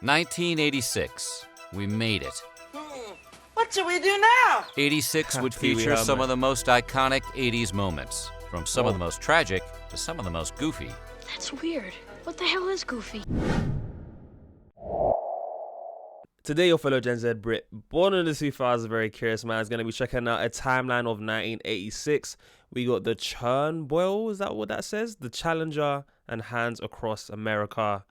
1986. We made it. What should we do now? 86 would feature some of the most iconic 80s moments, from some of the most tragic to some of the most goofy. That's weird. What the hell is goofy? Today, your fellow Gen Z Brit, born in the 2000s, very curious man, is going to be checking out a timeline of 1986. We got the Chernobyl, is that what that says? The Challenger and Hands Across America.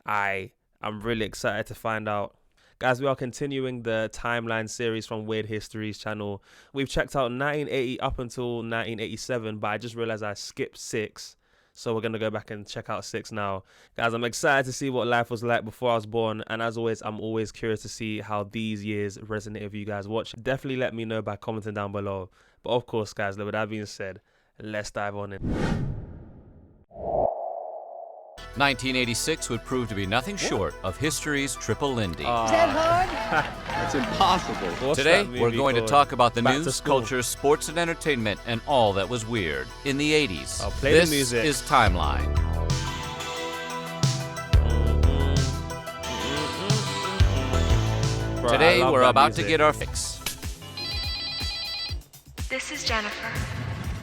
I'm really excited to find out. Guys, we are continuing the timeline series from Weird Histories channel. We've checked out 1980 up until 1987, but I just realized I skipped 6. So we're going to go back and check out 6 now. Guys, I'm excited to see what life was like before I was born. And as always, I'm always curious to see how these years resonate with you guys watch. Definitely let me know by commenting down below. But of course, guys, with that being said, let's dive on in. 1986 would prove to be nothing short of history's Triple Lindy. Is that hard? That's impossible. Today, we're going to talk about the news, culture, sports, and entertainment, and all that was weird in the 80s. I'll play this the music. Is Timeline. Today, we're about to get our fix. This is Jennifer.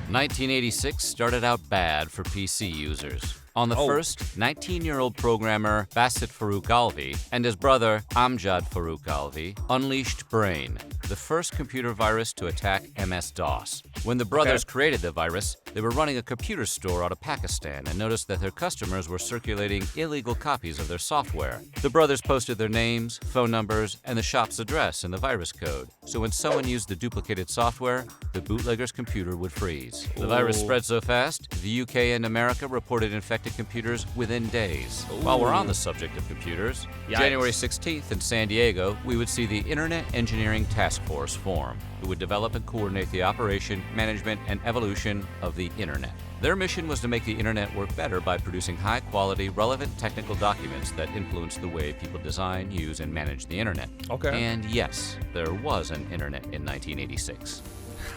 1986 started out bad for PC users. On the first, 19-year-old programmer Basit Farooq Alvi and his brother Amjad Farooq Alvi unleashed Brain, the first computer virus to attack MS-DOS. When the brothers created the virus, they were running a computer store out of Pakistan and noticed that their customers were circulating illegal copies of their software. The brothers posted their names, phone numbers, and the shop's address in the virus code, so when someone used the duplicated software, the bootlegger's computer would freeze. The virus spread so fast, the UK and America reported infected computers within days. While we're on the subject of computers, January 16th in San Diego, we would see the Internet Engineering Task Force form, who would develop and coordinate the operation, management, and evolution of the Internet. Their mission was to make the Internet work better by producing high-quality, relevant technical documents that influence the way people design, use, and manage the Internet. And yes, there was an Internet in 1986.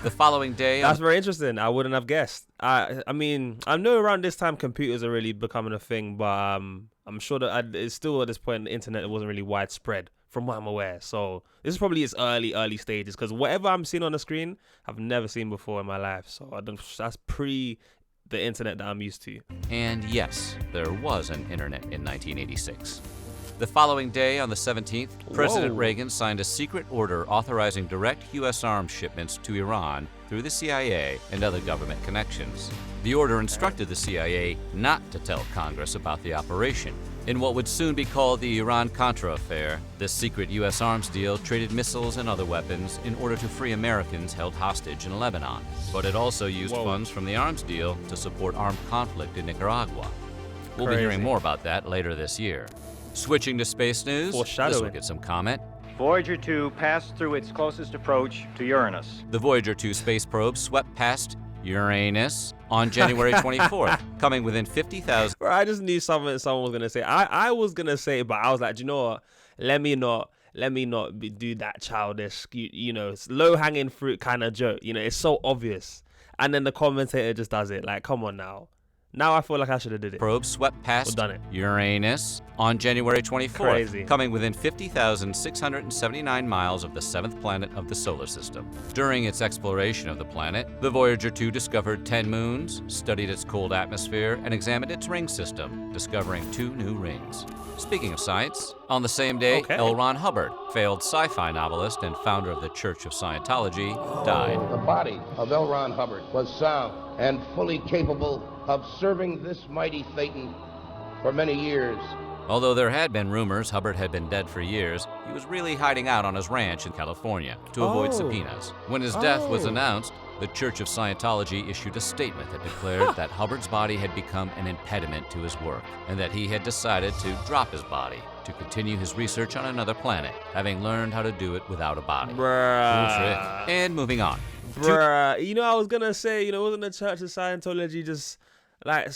The following day... That's very interesting. I wouldn't have guessed. I mean, I know around this time computers are really becoming a thing, but I'm sure that it's still at this point the internet wasn't really widespread from what I'm aware. So this is probably its early stages, because whatever I'm seeing on the screen, I've never seen before in my life. So that's pre the internet that I'm used to. And yes, there was an internet in 1986. The following day, on the 17th, President Reagan signed a secret order authorizing direct U.S. arms shipments to Iran through the CIA and other government connections. The order instructed the CIA not to tell Congress about the operation. In what would soon be called the Iran-Contra affair, this secret U.S. arms deal traded missiles and other weapons in order to free Americans held hostage in Lebanon. But it also used funds from the arms deal to support armed conflict in Nicaragua. We'll be hearing more about that later this year. Switching to space news, this will get some comment. Voyager 2 passed through its closest approach to Uranus. The Voyager 2 space probe swept past Uranus on January 24th, coming within 50,000. I just knew something someone was going to say. I was going to say it, but I was like, you know what? Let me not do that childish, you know, it's low-hanging fruit kind of joke. You know, it's so obvious. And then the commentator just does it. Like, come on now. Now I feel like I should have did it. Probe swept past Uranus on January 24th, coming within 50,679 miles of the 7th planet of the solar system. During its exploration of the planet, the Voyager 2 discovered 10 moons, studied its cold atmosphere, and examined its ring system, discovering 2 new rings. Speaking of science, on the same day, L. Ron Hubbard, failed sci-fi novelist and founder of the Church of Scientology, died. The body of L. Ron Hubbard was sound and fully capable of serving this mighty Thetan for many years. Although there had been rumors Hubbard had been dead for years, he was really hiding out on his ranch in California to avoid subpoenas. When his death was announced, the Church of Scientology issued a statement that declared that Hubbard's body had become an impediment to his work, and that he had decided to drop his body to continue his research on another planet, having learned how to do it without a body. Bullshit. And moving on. You know, I was gonna say, you know, wasn't the Church of Scientology just like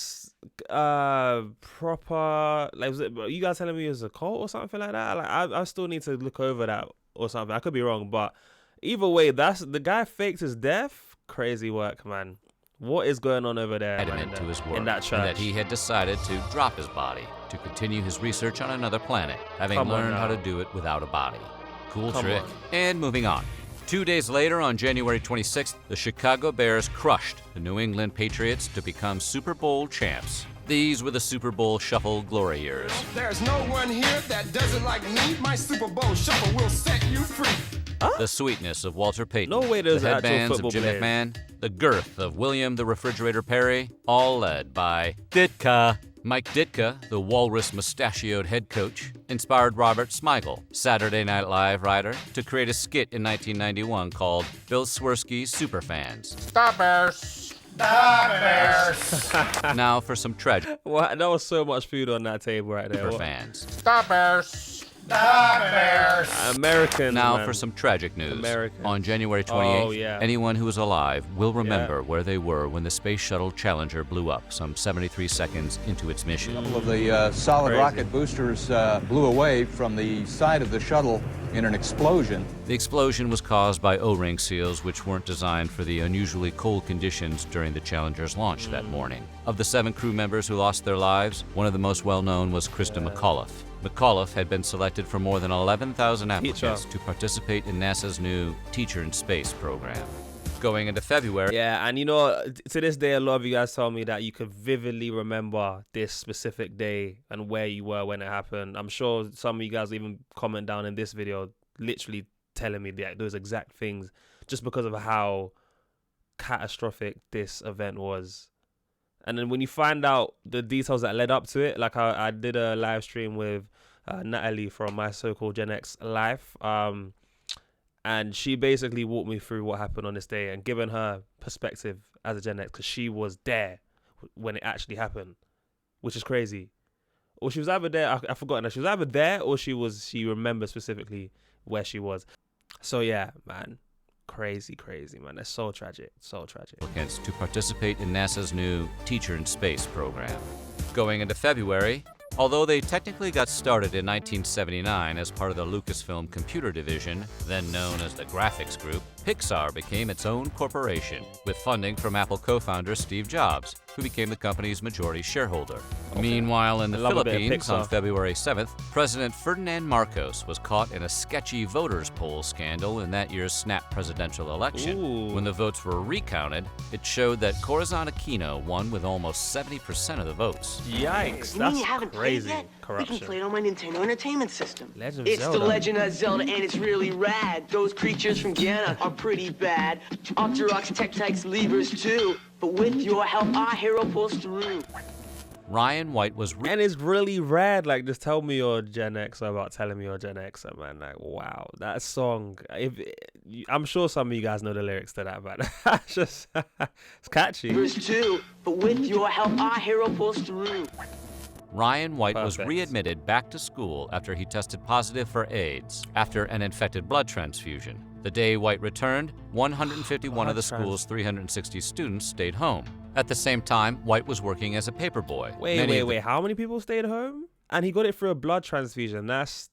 proper, like, was it, you guys telling me it was a cult or something like that? Like, I still need to look over that or something. I could be wrong, but either way, that's the guy faked his death. Crazy work, man. What is going on over there, to his work, in that church? And that he had decided to drop his body to to continue his research on another planet, having Come on learned how now. to do it without a body. Cool Come trick. on. And moving on. 2 days later, on January 26th, the Chicago Bears crushed the New England Patriots to become Super Bowl champs. These were the Super Bowl Shuffle glory years. There's no one here that doesn't like me. My Super Bowl Shuffle will set you free. The sweetness of Walter Payton, No way there's the actual headbands of football Jim players. McMahon, the girth of William the Refrigerator Perry, all led by Ditka. Mike Ditka, the walrus mustachioed head coach, inspired Robert Smigel, Saturday Night Live writer, to create a skit in 1991 called Bill Swirsky's Superfans. Stop Bears. Stop Bears. Now for some tragic What? That was so much food on that table right there. What? fans. Stop Bears. Stop Bears. Americans, Now man. for some tragic news. American. On January 28th, Oh, yeah. anyone who is alive will remember Yeah. where they were when the Space Shuttle Challenger blew up some 73 seconds into its mission. Couple of the solid Crazy. rocket boosters blew away from the side of the shuttle in an explosion. The explosion was caused by O-ring seals which weren't designed for the unusually cold conditions during the Challenger's launch that morning. Of the 7 crew members who lost their lives, one of the most well-known was Krista McAuliffe. McAuliffe had been selected for more than 11,000 applicants to participate in NASA's new Teacher in Space program. Going into February, Yeah, and you know, to this day, a lot of you guys tell me that you could vividly remember this specific day and where you were when it happened. I'm sure some of you guys even comment down in this video, literally telling me those exact things, just because of how catastrophic this event was. And then when you find out the details that led up to it, like I did a live stream with Natalie from My So-Called Gen X Life, and she basically walked me through what happened on this day and given her perspective as a Gen X, because she was there when it actually happened, which is crazy. Or she was either there, I've forgotten. She was either there or she remembers specifically where she was. So yeah, man. Crazy, man. That's so tragic. So tragic. applicants to participate in NASA's new Teacher in Space program. Going into February, although they technically got started in 1979 as part of the Lucasfilm Computer Division, then known as the Graphics Group, Pixar became its own corporation, with funding from Apple co-founder Steve Jobs, who became the company's majority shareholder. Meanwhile, in the I love a bit of Philippines, on Pixar. February 7th, President Ferdinand Marcos was caught in a sketchy voters poll scandal in that year's snap presidential election. Ooh. When the votes were recounted, it showed that Corazon Aquino won with almost 70% of the votes. Yikes. You mean That's you haven't crazy. played yet? Corruption. We can play it on my Nintendo Entertainment System. Legend of It's Zelda. the Legend of Zelda, and it's really rad. Those creatures from Guyana are pretty bad. Octoroks, Tektites, Levers too. But with your help, our hero pulls through. Ryan White was And it's really rad. Like, just tell me you're Gen Xer about telling me you're Gen Xer, man. Like, wow, that song. I'm sure some of you guys know the lyrics to that, but it's just it's catchy. Levers too. But with your help, our hero pulls through. Ryan White was Perfect. readmitted back to school after he tested positive for AIDS after an infected blood transfusion. The day White returned, 151 of the school's 360 students stayed home. At the same time, White was working as a paperboy. Wait. How many people stayed home? And he got it through a blood transfusion. That's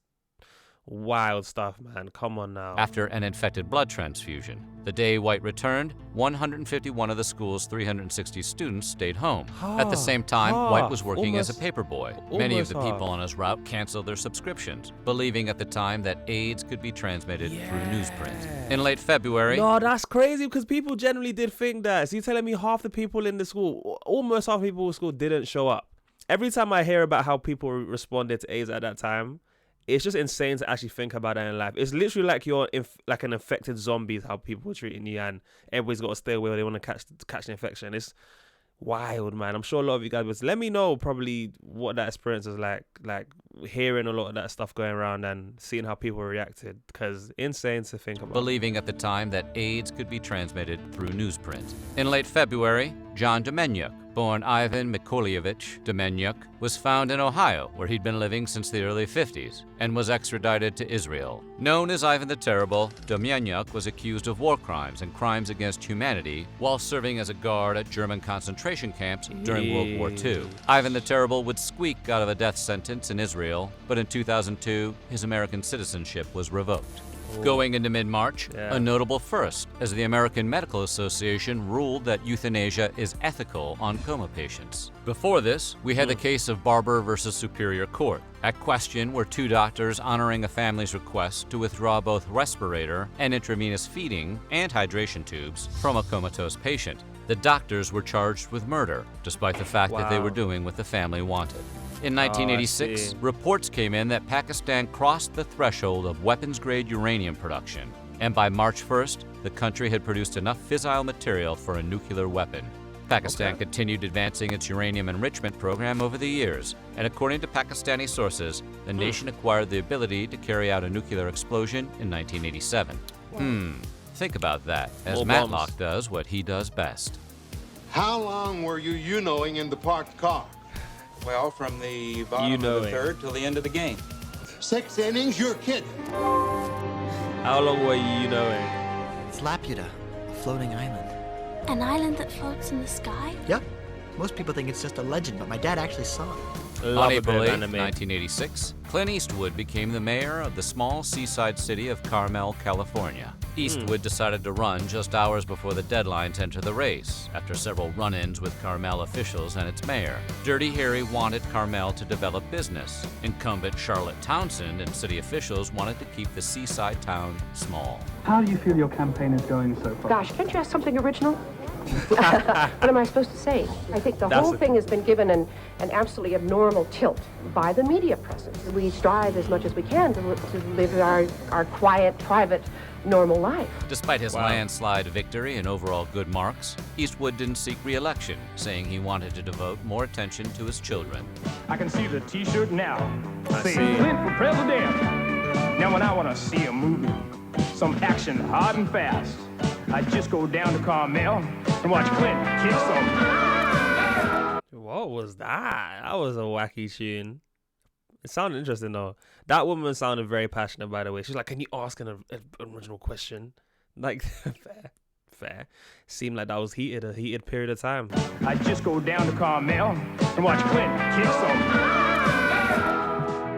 wild stuff, man. Come on now. After an infected blood transfusion. The day White returned, 151 of the school's 360 students stayed home. At the same time, White was working as a paperboy. Many of the people on his route canceled their subscriptions, believing at the time that AIDS could be transmitted through newsprint. In late February, No, that's crazy because people generally did think that. So you're telling me half the people in the school, almost half the people in school didn't show up. Every time I hear about how people responded to AIDS at that time, it's just insane to actually think about that in life. It's literally like you're like an infected zombie, how people are treating you, and everybody's got to stay away when they want to catch an infection. It's wild, man. I'm sure a lot of you guys would let me know probably what that experience is like hearing a lot of that stuff going around and seeing how people reacted, because insane to think about. believing at the time that AIDS could be transmitted through newsprint. In late February, John Domenyuk, born Ivan Mikolayevich Domenyuk, was found in Ohio, where he'd been living since the early 50s, and was extradited to Israel. Known as Ivan the Terrible, Domenyuk was accused of war crimes and crimes against humanity while serving as a guard at German concentration camps during World War II. Ivan the Terrible would squeak out of a death sentence in Israel, but in 2002, his American citizenship was revoked. Going into mid-March, Yeah. a notable first, as the American Medical Association ruled that euthanasia is ethical on coma patients. Before this, we had the case of Barber versus Superior Court. At question were two doctors honoring a family's request to withdraw both respirator and intravenous feeding and hydration tubes from a comatose patient. The doctors were charged with murder, despite the fact that they were doing what the family wanted. In 1986, reports came in that Pakistan crossed the threshold of weapons-grade uranium production, and by March 1st, the country had produced enough fissile material for a nuclear weapon. Pakistan continued advancing its uranium enrichment program over the years, and according to Pakistani sources, the nation acquired the ability to carry out a nuclear explosion in 1987. Think about that, as More Matlock bombs. does what he does best. How long were you knowing in the parked car? Well, from the bottom of the You-knowing. third till the end of the game. 6 innings, you're kidding. How long were you knowing? It's Laputa, a floating island. An island that floats in the sky? Yep. Most people think it's just a legend, but my dad actually saw it. On Love a bit April of 8, anime. 1986, Clint Eastwood became the mayor of the small seaside city of Carmel, California. Eastwood decided to run just hours before the deadline to enter the race, after several run-ins with Carmel officials and its mayor. Dirty Harry wanted Carmel to develop business. Incumbent Charlotte Townsend and city officials wanted to keep the seaside town small. How do you feel your campaign is going so far? Gosh, can't you ask something original? What am I supposed to say? I think the whole thing has been given an absolutely abnormal tilt by the media presence. We strive as much as we can to live our quiet, private, normal life. Despite his landslide victory and overall good marks, Eastwood didn't seek re-election, saying he wanted to devote more attention to his children. I can see the T-shirt now. see. Clint for president. Now when I want to see a movie, some action hard and fast, I just go down to Carmel and watch Clint kick some. What was that? That was a wacky tune. It sounded interesting though. That woman sounded very passionate, by the way. She's like, "Can you ask an original question?" Like, fair. Seemed like that was a heated period of time. I just go down to Carmel and watch Clint kick some.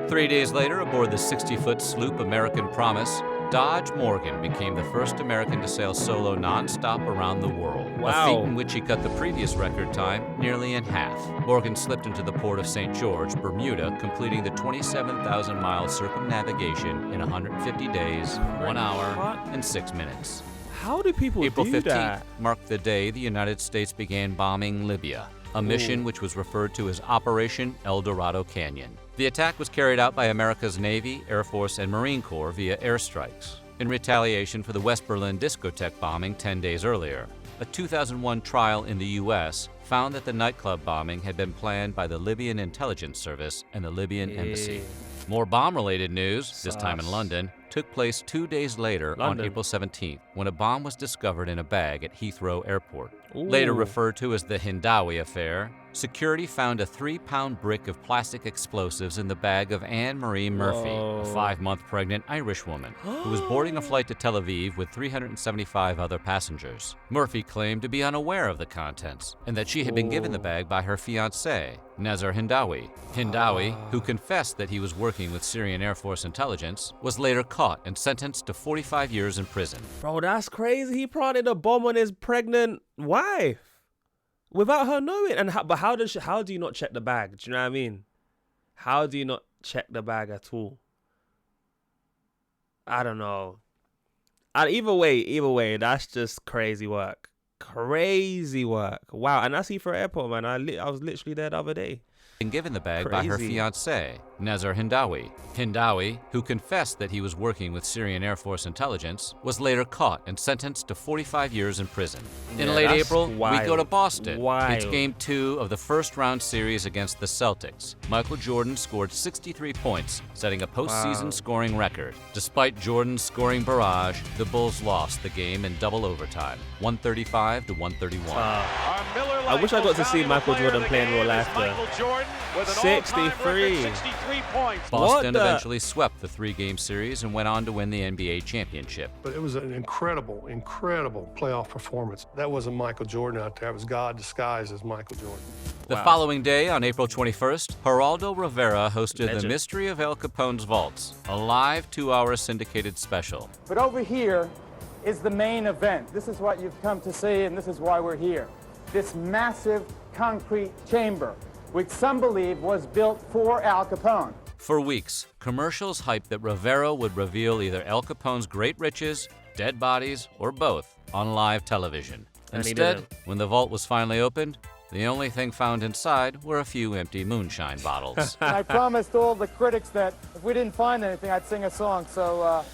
3 days later, aboard the 60-foot sloop American Promise, Dodge Morgan became the first American to sail solo non-stop around the world, a feat in which he cut the previous record time nearly in half. Morgan slipped into the port of St. George, Bermuda, completing the 27,000-mile circumnavigation in 150 days, 1 hour, and 6 minutes. How do people April do 15th that? marked the day the United States began bombing Libya, a mission which was referred to as Operation El Dorado Canyon. The attack was carried out by America's Navy, Air Force, and Marine Corps via airstrikes, in retaliation for the West Berlin discotheque bombing 10 days earlier. A 2001 trial in the U.S. found that the nightclub bombing had been planned by the Libyan intelligence service and the Libyan embassy. More bomb-related news, this time in London, took place 2 days later on April 17th, when a bomb was discovered in a bag at Heathrow Airport. Later referred to as the Hindawi affair, security found a 3-pound brick of plastic explosives in the bag of Anne Marie Murphy, a 5-month pregnant Irish woman, who was boarding a flight to Tel Aviv with 375 other passengers. Murphy claimed to be unaware of the contents, and that she had been given the bag by her fiancé, Nazar Hindawi. Hindawi, who confessed that he was working with Syrian Air Force intelligence, was later caught and sentenced to 45 years in prison. Bro, that's crazy. He planted a bomb on his pregnant wife without her knowing. And how do you not check the bag? Do you know what I mean? How do you not check the bag at all? I don't know. Either way, that's just crazy work. Crazy work. Wow. And that's Heathrow Airport, man. I was literally there the other day. And given the bag by her fiancé, Nazar Hindawi. Hindawi, who confessed that he was working with Syrian Air Force intelligence, was later caught and sentenced to 45 years in prison. In late April, we go to Boston. It's Game 2 of the first-round series against the Celtics. Michael Jordan scored 63 points, setting a postseason scoring record. Despite Jordan's scoring barrage, the Bulls lost the game in double overtime, 135 to 131. I wish I got to see Michael Jordan play in real life though. with an 63. all-time record 63 points. Boston eventually swept the 3-game series and went on to win the NBA championship. But it was an incredible playoff performance. That wasn't Michael Jordan out there. It was God disguised as Michael Jordan. The following day, on April 21st, Geraldo Rivera hosted Legend. The Mystery of Al Capone's Vaults, a live 2-hour syndicated special. But over here is the main event. This is what you've come to see, and this is why we're here. This massive concrete chamber, which some believe was built for Al Capone. For weeks, commercials hyped that Rivera would reveal either Al Capone's great riches, dead bodies, or both on live television. And he Instead, didn't. when the vault was finally opened, the only thing found inside were a few empty moonshine bottles. I promised all the critics that if we didn't find anything, I'd sing a song. So,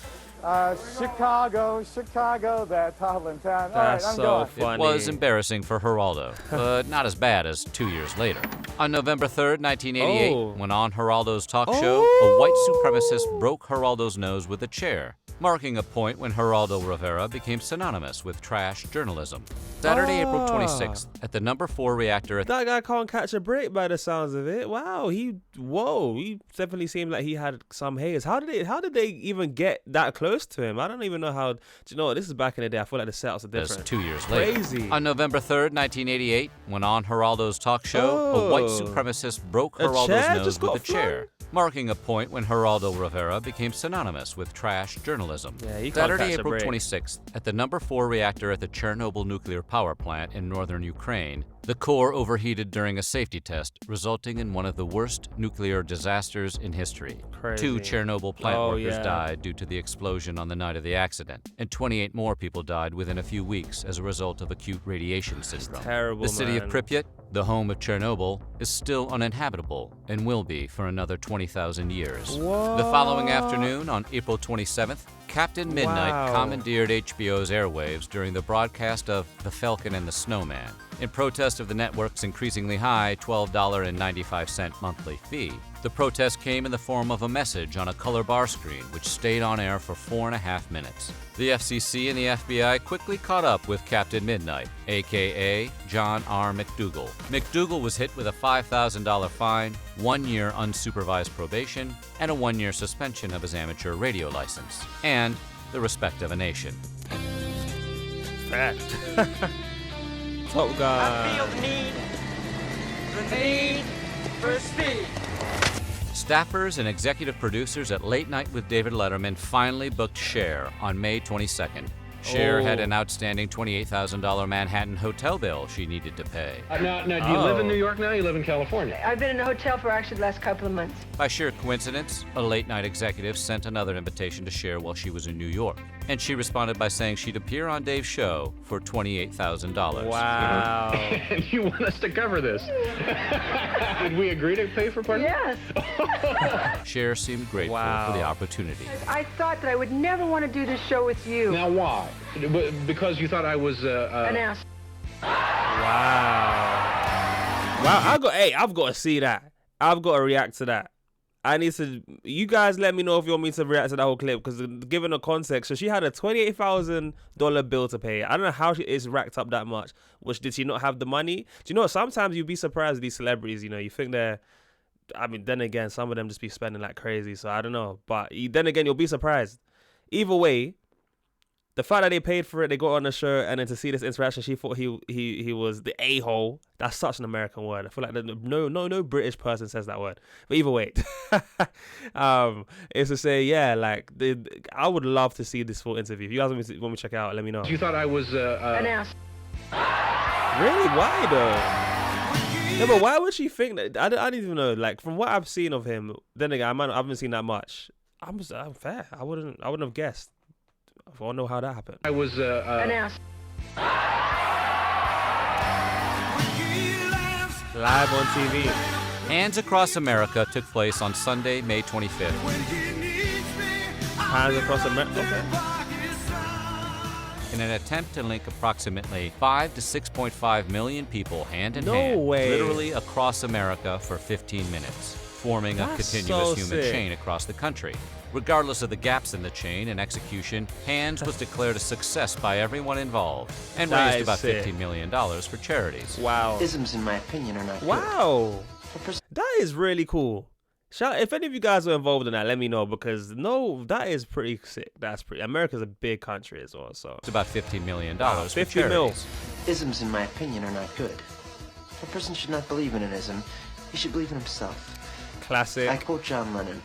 Chicago, Chicago, that Hovland town. All right, That's I'm so going. funny. It was embarrassing for Geraldo, but not as bad as 2 years later. On November 3rd, 1988, when on Geraldo's talk show, a white supremacist broke Geraldo's nose with a chair, marking a point when Geraldo Rivera became synonymous with trash journalism. Saturday, April 26th, at the number 4 reactor at That guy can't catch a break by the sounds of it. Wow, he definitely seemed like he had some haters. How did they even get that close to him? I don't even know how. Do you know what? This is back in the day. I feel like the setups are different. That's 2 years later. Crazy. On November 3rd, 1988, when on Geraldo's talk show, a white supremacist broke A Geraldo's chair nose just with got a chair, marking a point when Geraldo Rivera became synonymous with trash journalism. Yeah, he can't Saturday, catch a April break. 26th, at the number 4 reactor at the Chernobyl nuclear power plant in northern Ukraine, the core overheated during a safety test, resulting in one of the worst nuclear disasters in history. Crazy. 2 Chernobyl plant Oh, workers yeah. died due to the explosion on the night of the accident, and 28 more people died within a few weeks as a result of acute radiation syndrome. terrible, The city man. of Pripyat, the home of Chernobyl, is still uninhabitable and will be for another 20,000 years. The following afternoon, on April 27th, Captain Midnight Wow. commandeered HBO's airwaves during the broadcast of The Falcon and the Snowman, in protest of the network's increasingly high $12.95 monthly fee. The protest came in the form of a message on a color bar screen, which stayed on air for 4.5 minutes. The FCC and the FBI quickly caught up with Captain Midnight, a.k.a. John R. McDougal. McDougal was hit with a $5,000 fine, 1 year unsupervised probation, and a 1-year suspension of his amateur radio license, and the respect of a nation. Fact. Top guy. The need for speed. Staffers and executive producers at Late Night with David Letterman finally booked Cher on May 22nd. Cher had an outstanding $28,000 Manhattan hotel bill she needed to pay. Now, do you live in New York now? You live in California? I've been in a hotel for actually the last couple of months. By sheer coincidence, a Late Night executive sent another invitation to Cher while she was in New York, and she responded by saying she'd appear on Dave's show for $28,000. Wow. And you want us to cover this? Did we agree to pay for part of it? Yes. Cher seemed grateful for the opportunity. I thought that I would never want to do this show with you. Now, why? Because you thought I was An ass. Wow, I've got to see that. I've got to react to that. I need to. You guys, let me know if you want me to react to that whole clip, because given the context, so she had a $28,000 bill to pay. I don't know how it's racked up that much. Did she not have the money? Do you know what? Sometimes you'd be surprised with these celebrities. You know, you think they're. I mean, then again, some of them just be spending like crazy. So I don't know, but then again, you'll be surprised. Either way, the fact that they paid for it, they got on the show, and then to see this interaction, she thought he was the a-hole. That's such an American word. I feel like no British person says that word. But either way, it's to say, yeah, like I would love to see this full interview. If you guys want me to check it out, let me know. You thought I was An ass. Really? Why though? Yeah, but why would she think that? I don't even know. Like from what I've seen of him, then again, I haven't seen that much. I'm fair. I wouldn't have guessed. I want to know how that happened. I was An ass. Live on TV. Hands Across America took place on Sunday, May 25th. Hands Across America. Okay. In an attempt to link approximately 5 to 6.5 million people hand in No hand, way. literally across America for 15 minutes, forming a That's continuous so human sick. chain across the country. Regardless of the gaps in the chain and execution, Hands was declared a success by everyone involved and That raised is about sick. $15 million for charities. Wow. Isms, in my opinion, are not good. Wow. That is really cool. If any of you guys are involved in that, let me know, because that is pretty sick. That's pretty. America's a big country as well, so it's about $15 million. 50 mil. Isms, in my opinion, are not good. A person should not believe in an ism. He should believe in himself. Classic. I quote John Lennon,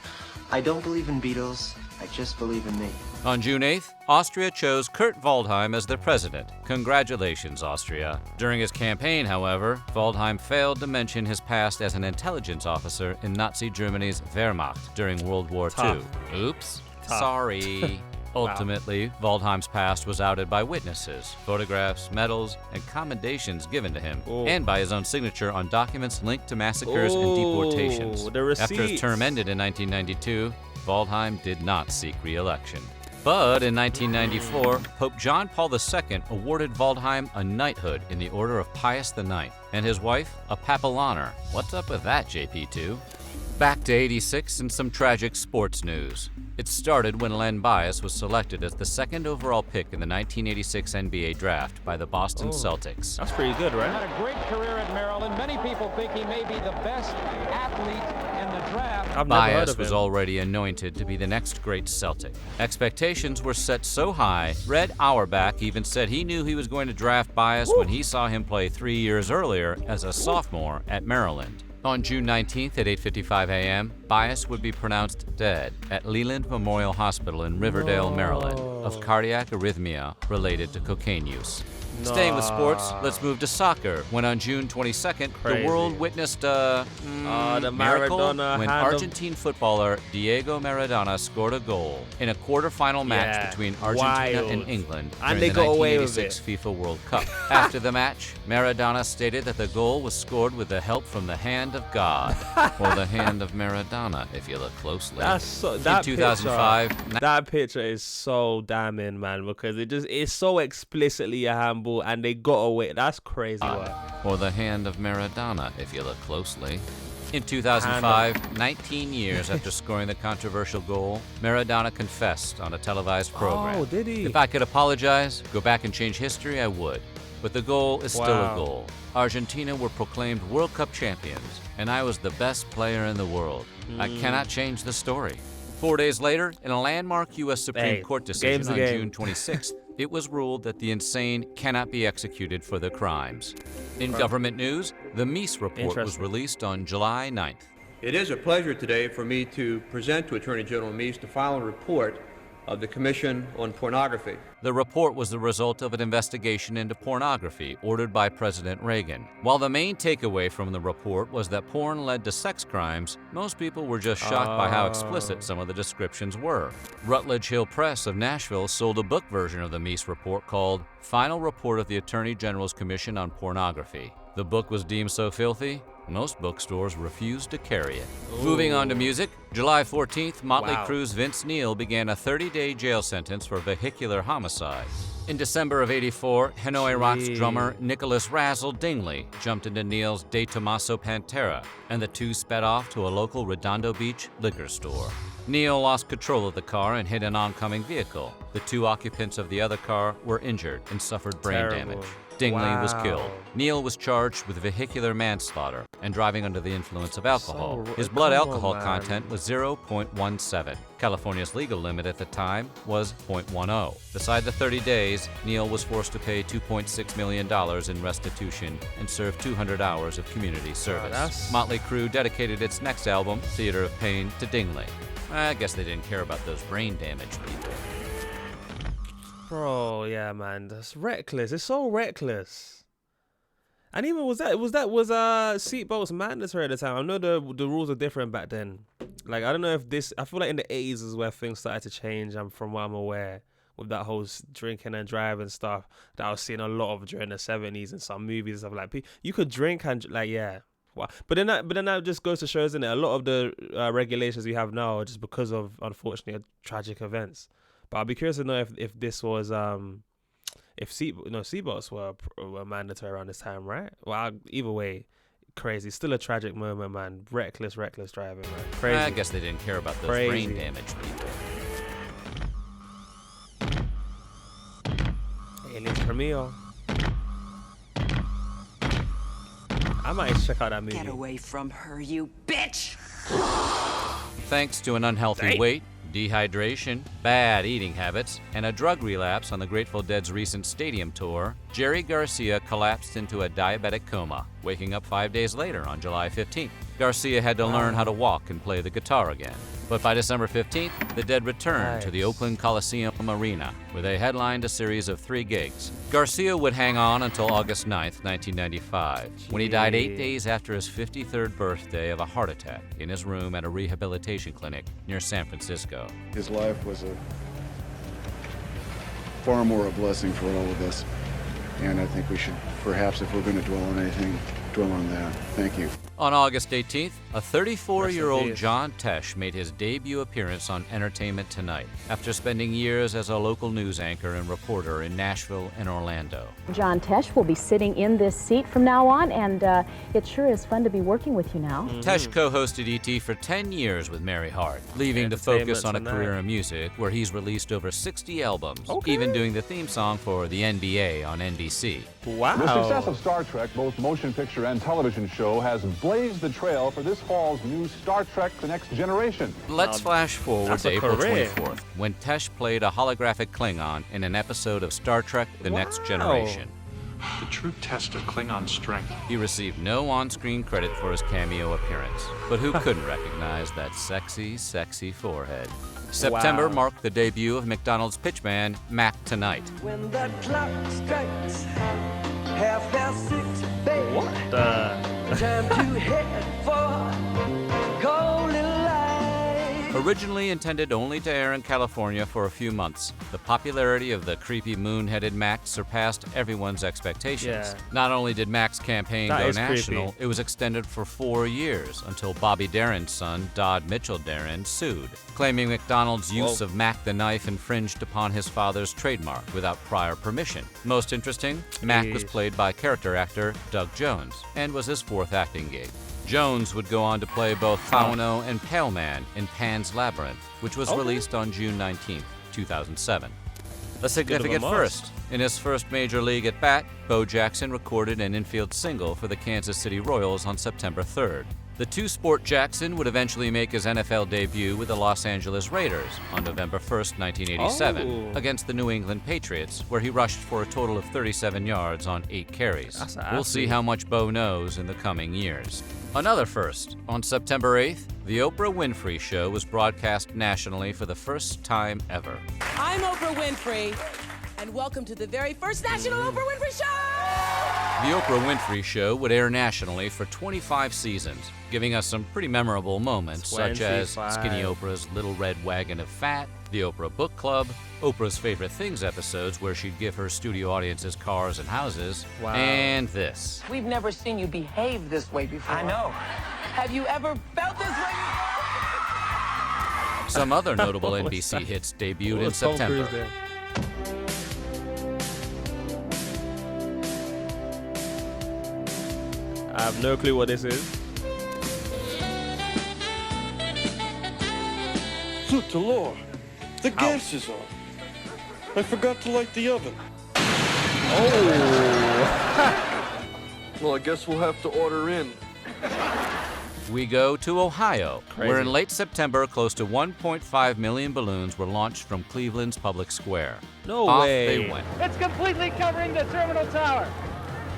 I don't believe in Beatles, I just believe in me. On June 8th, Austria chose Kurt Waldheim as their president. Congratulations, Austria. During his campaign, however, Waldheim failed to mention his past as an intelligence officer in Nazi Germany's Wehrmacht during World War II. Oops. Sorry. Ultimately, Waldheim's past was outed by witnesses, photographs, medals, and commendations given to him, and by his own signature on documents linked to massacres and deportations. After his term ended in 1992, Waldheim did not seek re-election. But in 1994, Pope John Paul II awarded Waldheim a knighthood in the Order of Pius IX, and his wife a papal honor. What's up with that, JP2? Back to '86 and some tragic sports news. It started when Len Bias was selected as the second overall pick in the 1986 NBA draft by the Boston Celtics. That's pretty good, right? He had a great career at Maryland. Many people think he may be the best athlete in the draft. Bias was already anointed to be the next great Celtic. Expectations were set so high, Red Auerbach even said he knew he was going to draft Bias when he saw him play 3 years earlier as a sophomore at Maryland. On June 19th at 8:55 a.m., Bias would be pronounced dead at Leland Memorial Hospital in Riverdale, Maryland, of cardiac arrhythmia related to cocaine use. Staying with sports, let's move to soccer, when on June 22nd, the world witnessed a miracle when Argentine footballer Diego Maradona scored a goal in a quarterfinal match between Argentina and England during the 1986 FIFA World Cup. After the match, Maradona stated that the goal was scored with the help from the hand of God, or the hand of Maradona, if you look closely. That 2005, that picture is so damning, man, because it's so explicitly a handball. And they got away. That's crazy work. Or the hand of Maradona, if you look closely. In 2005, 19 years after scoring the controversial goal, Maradona confessed on a televised program. Oh, did he? If I could apologize, go back and change history, I would. But the goal is still a goal. Argentina were proclaimed World Cup champions, and I was the best player in the world. I cannot change the story. 4 days later, in a landmark U.S. Supreme Court decision on June 26th, it was ruled that the insane cannot be executed for their crimes. In government news, the Meese report was released on July 9th. It is a pleasure today for me to present to Attorney General Meese the following report of the Commission on Pornography. The report was the result of an investigation into pornography ordered by President Reagan. While the main takeaway from the report was that porn led to sex crimes, most people were just shocked by how explicit some of the descriptions were. Rutledge Hill Press of Nashville sold a book version of the Meese report called Final Report of the Attorney General's Commission on Pornography. The book was deemed so filthy, most bookstores refused to carry it. Moving on to music, July 14th, Motley Crue's Vince Neil began a 30-day jail sentence for vehicular homicide. In December of '84, Hanoi Rocks drummer Nicholas Razzle Dingley jumped into Neil's De Tomaso Pantera, and the two sped off to a local Redondo Beach liquor store. Neil lost control of the car and hit an oncoming vehicle. The two occupants of the other car were injured and suffered brain damage. Dingley was killed. Neil was charged with vehicular manslaughter and driving under the influence of alcohol. His blood alcohol content was 0.17. California's legal limit at the time was 0.10. Beside the 30 days, Neil was forced to pay $2.6 million in restitution and serve 200 hours of community service. Motley Crue dedicated its next album, Theater of Pain, to Dingley. I guess they didn't care about those brain damaged people. Bro, yeah, man, that's reckless. It's so reckless. And even was seatbelts mandatory at the time? I know the rules are different back then. Like, I don't know if this. I feel like in the 80s is where things started to change. From what I'm aware, with that whole drinking and driving stuff that I was seeing a lot of during the 70s and some movies and stuff. Like, you could drink and Wow. But then that just goes to show, isn't it? A lot of the regulations we have now are just because of, unfortunately, tragic events. But I'd be curious to know if this was if seatbelts were mandatory around this time, right? Well, either way, crazy. Still a tragic moment, man. Reckless driving, man. Crazy. I guess they didn't care about those brain damaged people. Aliens Premiere. I might check out that movie. Get away from her, you bitch! Thanks to an unhealthy weight, dehydration, bad eating habits, and a drug relapse on the Grateful Dead's recent stadium tour, Jerry Garcia collapsed into a diabetic coma, waking up 5 days later on July 15th. Garcia had to learn how to walk and play the guitar again. But by December 15th, the Dead returned to the Oakland Coliseum Arena, where they headlined a series of 3 gigs. Garcia would hang on until August 9th, 1995, when he died 8 days after his 53rd birthday of a heart attack in his room at a rehabilitation clinic near San Francisco. His life was far more a blessing for all of us, and I think we should, perhaps if we're going to dwell on anything, dwell on that. Thank you. On August 18th, a 34-year-old John Tesh made his debut appearance on Entertainment Tonight after spending years as a local news anchor and reporter in Nashville and Orlando. John Tesh will be sitting in this seat from now on, and it sure is fun to be working with you now. Tesh co-hosted E.T. for 10 years with Mary Hart, leaving to focus on a career in music where he's released over 60 albums, even doing the theme song for the NBA on NBC. Wow. The success of Star Trek, both motion picture and television show, has blazed the trail for this fall's new Star Trek The Next Generation. Let's flash forward to April 24th, when Tesh played a holographic Klingon in an episode of Star Trek The Next Generation. The true test of Klingon strength. He received no on-screen credit for his cameo appearance, but who couldn't recognize that sexy, sexy forehead? September marked the debut of McDonald's pitchman, Mac Tonight. When the clock strikes 6:30, babe. What the? Time to head for Golden Light. Originally intended only to air in California for a few months, the popularity of the creepy moon-headed Mac surpassed everyone's expectations. Not only did Mac's campaign go national, it was extended for 4 years until Bobby Darin's son, Dodd Mitchell Darin, sued, claiming McDonald's use of Mac the knife infringed upon his father's trademark without prior permission. Most interesting, Mac was played by character actor Doug Jones and was his 4th acting gig. Jones would go on to play both Fauno and Pale Man in Pan's Labyrinth, which was released on June 19, 2007. A significant first. In his first major league at bat, Bo Jackson recorded an infield single for the Kansas City Royals on September 3rd. The two-sport Jackson would eventually make his NFL debut with the Los Angeles Raiders on November 1st, 1987, against the New England Patriots, where he rushed for a total of 37 yards on 8 carries. We'll see how much Bo knows in the coming years. Another first. On September 8th, The Oprah Winfrey Show was broadcast nationally for the first time ever. I'm Oprah Winfrey, and welcome to the very first National Oprah Winfrey Show! The Oprah Winfrey Show would air nationally for 25 seasons, giving us some pretty memorable moments, such as Skinny Oprah's Little Red Wagon of Fat, the Oprah Book Club, Oprah's Favorite Things episodes where she'd give her studio audiences cars and houses, and this. We've never seen you behave this way before. I know. Have you ever felt this way before? Some other notable NBC hits debuted in September. I have no clue what this is. Good to Lord, the gas is on. I forgot to light the oven. Oh! Well, I guess we'll have to order in. We go to Ohio, where in late September, close to 1.5 million balloons were launched from Cleveland's Public Square. No way. They went. It's completely covering the terminal tower.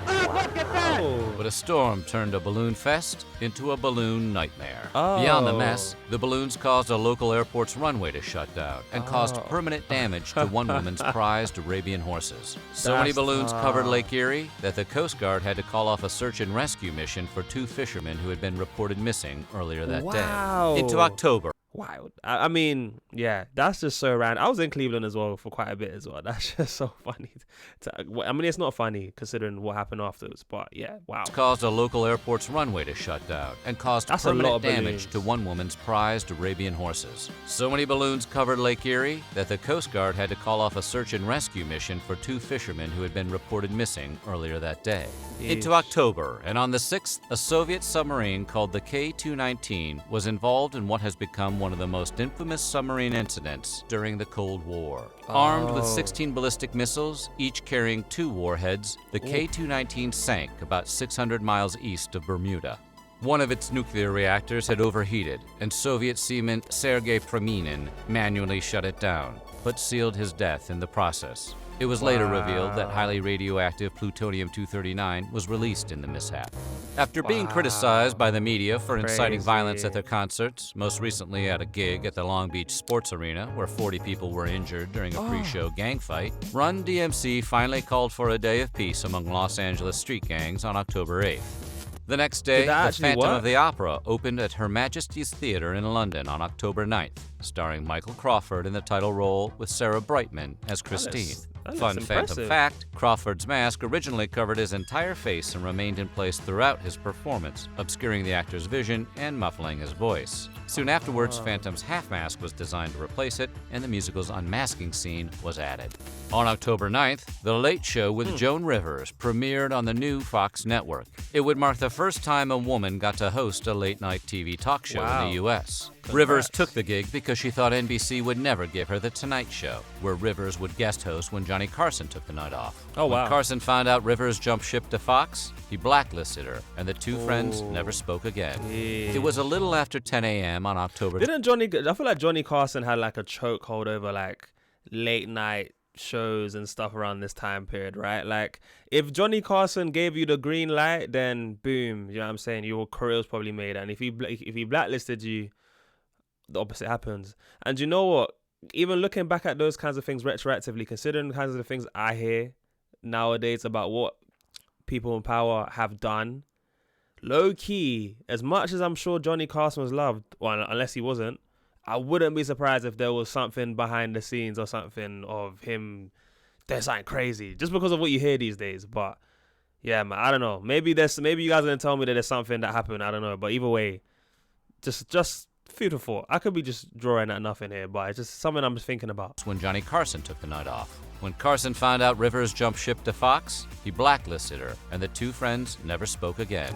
Look at that! But a storm turned a balloon fest into a balloon nightmare. Beyond the mess, the balloons caused a local airport's runway to shut down and caused permanent damage to one woman's prized Arabian horses. So many balloons covered Lake Erie that the Coast Guard had to call off a search and rescue mission for 2 fishermen who had been reported missing earlier that day. Into October. Wow. I mean, yeah, that's just so random. I was in Cleveland as well for quite a bit as well. That's just so funny. I mean, it's not funny considering what happened afterwards, but yeah, wow. It caused a local airport's runway to shut down and caused permanent damage to one woman's prized Arabian horses. So many balloons covered Lake Erie that the Coast Guard had to call off a search and rescue mission for 2 fishermen who had been reported missing earlier that day. Into October, and on the 6th, a Soviet submarine called the K-219 was involved in what has become one one of the most infamous submarine incidents during the Cold War. Armed with 16 ballistic missiles, each carrying 2 warheads, the K-219 sank about 600 miles east of Bermuda. One of its nuclear reactors had overheated, and Soviet seaman Sergei Preminin manually shut it down, but sealed his death in the process. It was later revealed that highly radioactive plutonium-239 was released in the mishap. After being criticized by the media for inciting violence at their concerts, most recently at a gig at the Long Beach Sports Arena where 40 people were injured during a pre-show gang fight, Run DMC finally called for a day of peace among Los Angeles street gangs on October 8th. The next day, The Phantom of the Opera opened at Her Majesty's Theatre in London on October 9th, starring Michael Crawford in the title role with Sarah Brightman as Christine. Fun phantom fact, Crawford's mask originally covered his entire face and remained in place throughout his performance, obscuring the actor's vision and muffling his voice. Soon afterwards, Phantom's half mask was designed to replace it, and the musical's unmasking scene was added. On October 9th, The Late Show with Joan Rivers premiered on the new Fox network. It would mark the first time a woman got to host a late-night TV talk show in the U.S. Rivers took the gig because she thought NBC would never give her The Tonight Show, where Rivers would guest host when Johnny Carson took the night off. When Carson found out Rivers jumped ship to Fox, he blacklisted her, and the two friends never spoke again. It was a little after 10 a.m. on October. I feel like Johnny Carson had like a chokehold over like late night shows and stuff around this time period, right? Like if Johnny Carson gave you the green light, then boom, you know what I'm saying, your career was probably made. And if he blacklisted you, the opposite happens. And you know what? Even looking back at those kinds of things retroactively, considering the kinds of things I hear nowadays about what people in power have done, low key, as much as I'm sure Johnny Carson was loved, well, unless he wasn't, I wouldn't be surprised if there was something behind the scenes or something of him. There's something crazy just because of what you hear these days. But yeah, man, I don't know. Maybe you guys are gonna tell me that there's something that happened. I don't know. But either way, just food for thought. I could be just drawing at nothing here, but it's just something I'm just thinking about. When Johnny Carson took the night off. When Carson found out Rivers jumped ship to Fox, he blacklisted her, and the two friends never spoke again.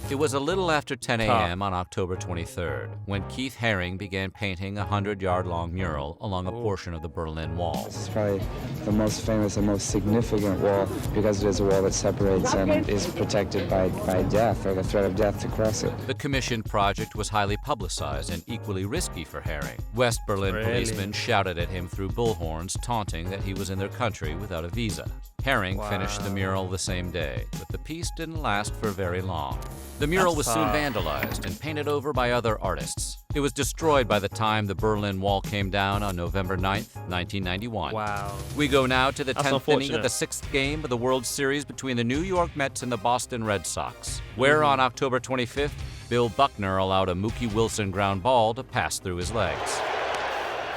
It was a little after 10 a.m. on October 23rd when Keith Haring began painting a 100-yard-long mural along a portion of the Berlin Wall. This is probably the most famous and most significant wall because it is a wall that separates and is protected by death or the threat of death to cross it. The commissioned project was highly publicized and equally risky for Haring. West Berlin policemen shouted at him through bullhorns, taunting that he was in their country without a visa. Haring finished the mural the same day, but the piece didn't last for very long. The mural was soon vandalized and painted over by other artists. It was destroyed by the time the Berlin Wall came down on November 9th, 1991. Wow. We go now to the 10th inning of the 6th game of the World Series between the New York Mets and the Boston Red Sox, where on October 25th, Bill Buckner allowed a Mookie Wilson ground ball to pass through his legs.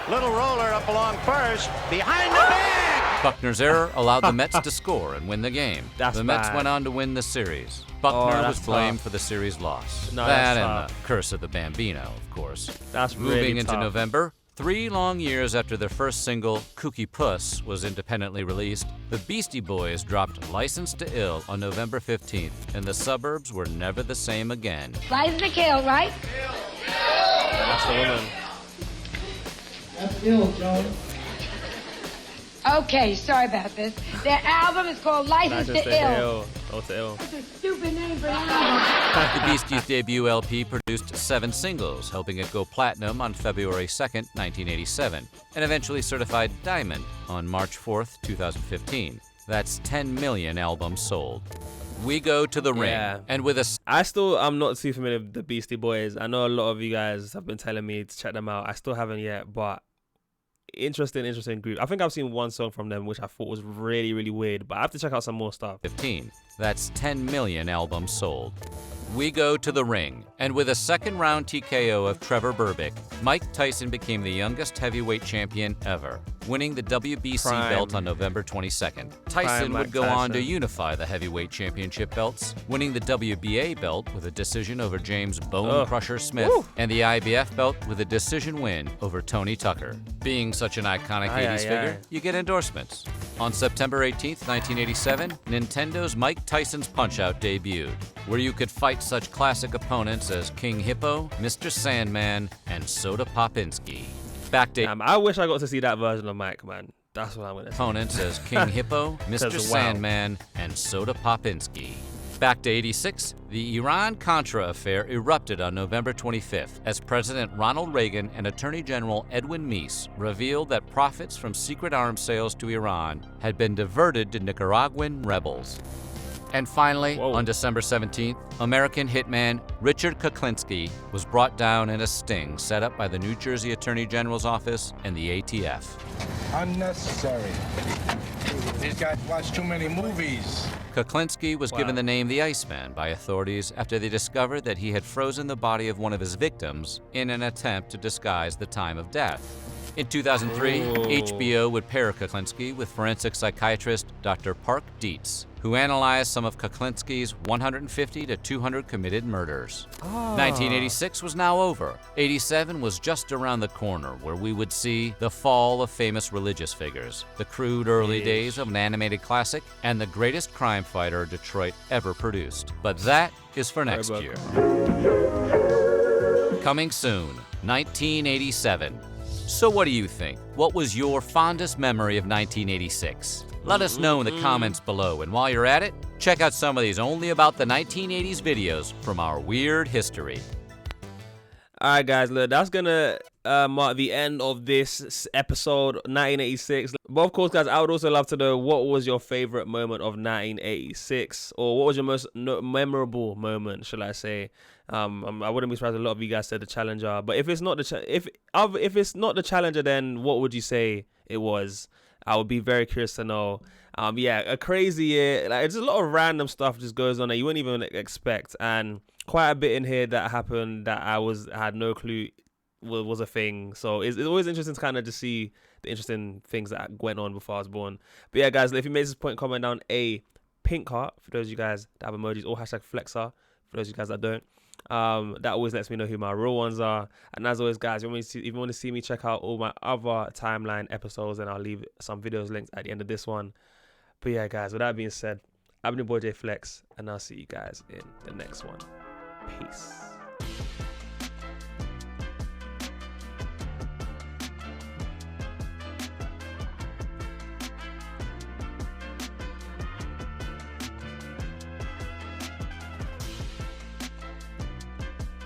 Little roller up along first, behind the bag! Buckner's error allowed the Mets to score and win the game. The Mets went on to win the series. Buckner was blamed for the series loss. That and the curse of the Bambino, of course. Moving into November, 3 long years after their first single, Kooky Puss, was independently released, the Beastie Boys dropped License to Ill on November 15th, and the suburbs were never the same again. License to Kill, right? That's the woman. That's ill, Joan. Okay, sorry about this. Their album is called License to Ill. That's a stupid name for an album. The Beasties' debut LP produced 7 singles, helping it go platinum on February 2nd, 1987, and eventually certified diamond on March 4th, 2015. That's 10 million albums sold. We go to the ring, and with a... I'm not too familiar with the Beastie Boys. I know a lot of you guys have been telling me to check them out. I still haven't yet, but interesting group. I think I've seen one song from them, which I thought was really, really weird, but I have to check out some more stuff. 15. That's 10 million albums sold. We go to the ring, and with a 2nd round TKO of Trevor Berbick, Mike Tyson became the youngest heavyweight champion ever, winning the WBC belt on November 22nd. Tyson would go on to unify the heavyweight championship belts, winning the WBA belt with a decision over James Bone Crusher Smith, and the IBF belt with a decision win over Tony Tucker. Being such an iconic 80s figure, you get endorsements. On September 18th, 1987, Nintendo's Mike Tyson's Punch-Out debuted, where you could fight such classic opponents as King Hippo, Mr. Sandman, and Soda Popinski. Backdate. I wish I got to see that version of Mike, man. That's what I'm gonna say. Opponents as King Hippo, Mr. Sandman, and Soda Popinski. Back to 86, the Iran-Contra affair erupted on November 25th as President Ronald Reagan and Attorney General Edwin Meese revealed that profits from secret arms sales to Iran had been diverted to Nicaraguan rebels. And finally, on December 17th, American hitman Richard Kuklinski was brought down in a sting set up by the New Jersey Attorney General's office and the ATF. Unnecessary. These guys watch too many movies. Kuklinski was given the name the Iceman by authorities after they discovered that he had frozen the body of one of his victims in an attempt to disguise the time of death. In 2003, HBO would pair Kuklinski with forensic psychiatrist Dr. Park Dietz, who analyzed some of Kuklinski's 150 to 200 committed murders. 1986 was now over. 87 was just around the corner, where we would see the fall of famous religious figures, the crude early days of an animated classic, and the greatest crime fighter Detroit ever produced. But that is for next year. Coming soon, 1987. So what do you think? What was your fondest memory of 1986? Let us know in the comments below, and while you're at it, check out some of these only about the 1980s videos from our weird history. Alright guys, look, that's gonna mark the end of this episode 1986. But of course guys, I would also love to know what was your favorite moment of 1986, or what was your most memorable moment, shall I say. I wouldn't be surprised if a lot of you guys said the Challenger, but if it's not the if it's not the Challenger, then what would you say it was? I would be very curious to know. Yeah, a crazy year. Like, there's a lot of random stuff just goes on that you wouldn't even expect, and quite a bit in here that happened that I had no clue was a thing. So it's always interesting to kind of just see the interesting things that went on before I was born. But yeah, guys, if you made this point, comment down a pink heart for those of you guys that have emojis, or hashtag flexer for those of you guys that don't. That always lets me know who my real ones are. And as always guys, if you want to see me check out all my other timeline episodes, and I'll leave some videos links at the end of this one. But yeah guys, with that being said, I'm your boy JayFlex, and I'll see you guys in the next one. Peace.